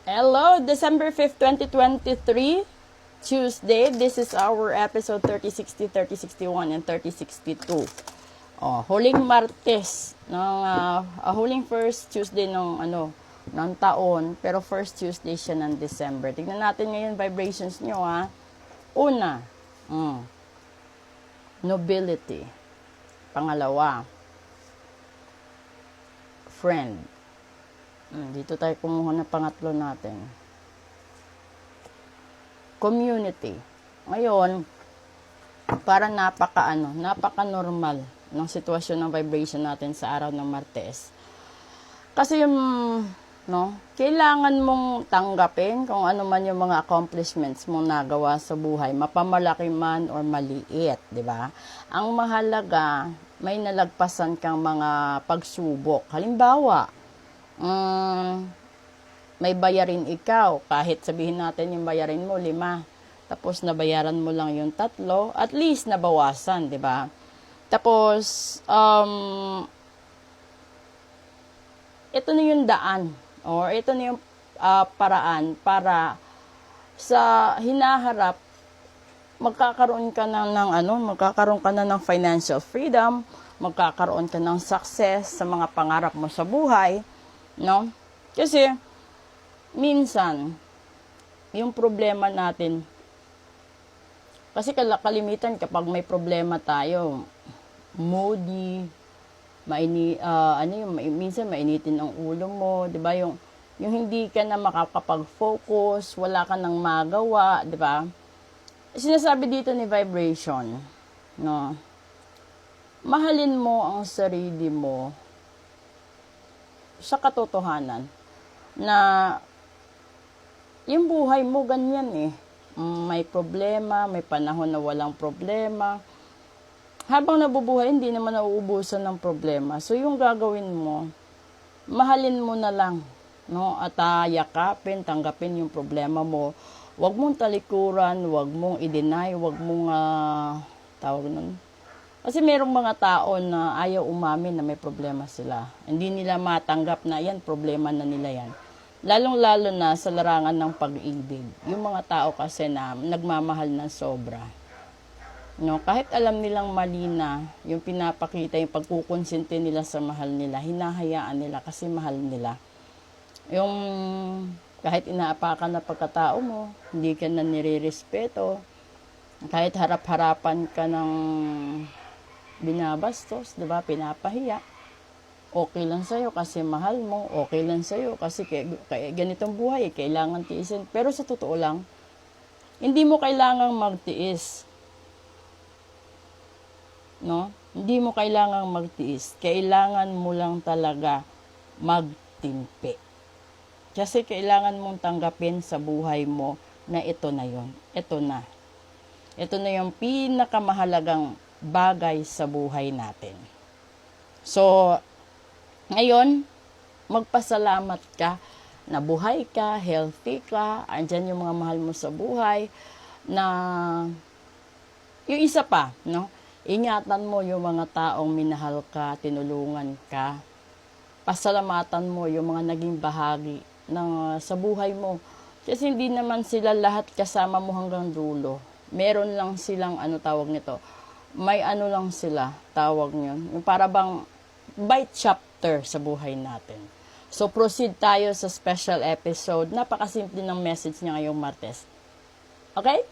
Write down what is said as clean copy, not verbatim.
Hello, December 5th, 2023, Tuesday. This is our episode 3060, 3061, and 3062. Huling Martes, huling first Tuesday ng taon, pero first Tuesday siya ng December. Tignan natin ngayon vibrations nyo, ha. Una, nobility. Pangalawa, friend. Dito tayo kumuha ng pangatlo natin. Community. Ngayon, para napaka-normal ng sitwasyon ng vibration natin sa araw ng Martes. Kasi kailangan mong tanggapin kung ano man yung mga accomplishments mong nagawa sa buhay, mapamalaki man or maliit, di ba? Ang mahalaga, may nalagpasan kang mga pagsubok. Halimbawa, may bayarin ikaw, kahit sabihin natin yung bayarin mo 5, tapos nabayaran mo lang yung 3, at least nabawasan, di ba? Tapos ito na yung daan, or ito na yung paraan para sa hinaharap magkakaroon ka na ng financial freedom, magkakaroon ka ng success sa mga pangarap mo sa buhay. No? Kasi, minsan, yung problema natin, kasi kalimitan kapag may problema tayo, moody, minsan mainitin ang ulo mo, di ba? Yung hindi ka na makakapag-focus, wala ka nang magawa, di ba? Sinasabi dito ni vibration, no? Mahalin mo ang sarili mo sa katotohanan na yung buhay mo ganyan eh. May problema, may panahon na walang problema. Habang nabubuhay, hindi naman nauubusan ng problema. So yung gagawin mo, mahalin mo na lang, no? At yakapin, tanggapin yung problema mo. Huwag mong talikuran, huwag mong i-deny, huwag mong tawag nun. Kasi merong mga tao na ayaw umamin na may problema sila. Hindi nila matanggap na yan, problema na nila yan. Lalong-lalo na sa larangan ng pag-ibig. Yung mga tao kasi na nagmamahal ng sobra. No, kahit alam nilang mali na, yung pinapakita, yung pagkukonsinti nila sa mahal nila, hinahayaan nila kasi mahal nila. Yung kahit inaapakan na pagkatao mo, hindi ka na nire-respeto, kahit harap-harapan ka ng binabastos, diba? Pinapahiya. Okay lang sa'yo kasi mahal mo. Okay lang sa'yo kasi kaya ganitong buhay, kailangan tiisin. Pero sa totoo lang, hindi mo kailangang magtiis. No? Hindi mo kailangang magtiis. Kailangan mo lang talaga magtimpi. Kasi kailangan mong tanggapin sa buhay mo na ito na yon. Ito na. Ito na yung pinakamahalagang bagay sa buhay natin. So, ngayon, magpasalamat ka na buhay ka, healthy ka, andyan yung mga mahal mo sa buhay, na yung isa pa, no? Ingatan mo yung mga taong minahal ka, tinulungan ka, pasalamatan mo yung mga naging bahagi sa buhay mo. Kasi hindi naman sila lahat kasama mo hanggang dulo. Meron lang silang, tawag nito, may lang sila, tawag nyo. Yung para bang by chapter sa buhay natin. So, proceed tayo sa special episode. Napakasimple ng message niya ngayong Martes. Okay?